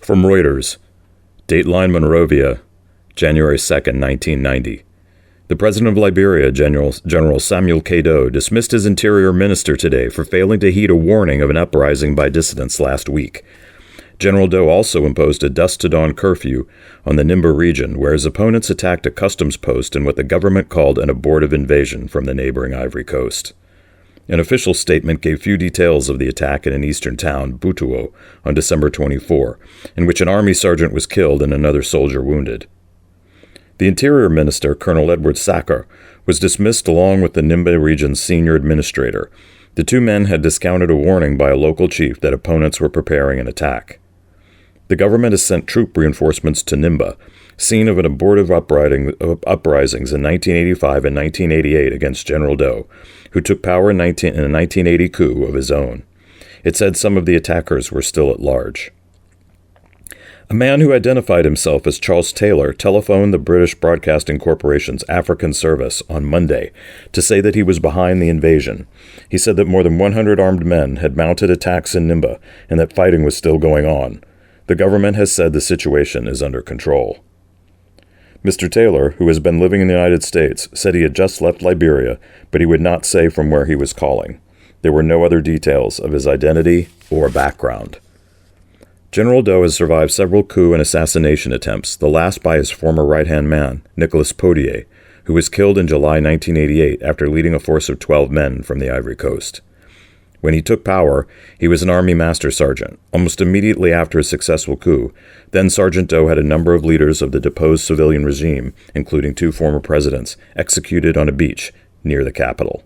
From Reuters, Dateline Monrovia, January 2nd, 1990. The president of Liberia, General Samuel Kado, dismissed his interior minister today for failing to heed a warning of an uprising by dissidents last week. General Doe also imposed a dusk-to-dawn curfew on the Nimba region, where his opponents attacked a customs post in what the government called an abortive invasion from the neighboring Ivory Coast. An official statement gave few details of the attack in an eastern town, Butuo, on December 24, in which an army sergeant was killed and another soldier wounded. The Interior Minister, Colonel Edward Sackor, was dismissed along with the Nimba region's senior administrator. The two men had discounted a warning by a local chief that opponents were preparing an attack. The government has sent troop reinforcements to Nimba, scene of an abortive uprisings in 1985 and 1988 against General Doe, who took power in a 1980 coup of his own. It said some of the attackers were still at large. A man who identified himself as Charles Taylor telephoned the British Broadcasting Corporation's African service on Monday to say that he was behind the invasion. He said that more than 100 armed men had mounted attacks in Nimba and that fighting was still going on. The government has said the situation is under control. Mr. Taylor, who has been living in the United States, said he had just left Liberia, but he would not say from where he was calling. There were no other details of his identity or background. General Doe has survived several coup and assassination attempts, the last by his former right-hand man, Nicolas Podier, who was killed in July 1988 after leading a force of 12 men from the Ivory Coast. When he took power, he was an Army Master Sergeant. Almost immediately after a successful coup, then Sergeant Doe had a number of leaders of the deposed civilian regime, including two former presidents, executed on a beach near the capital.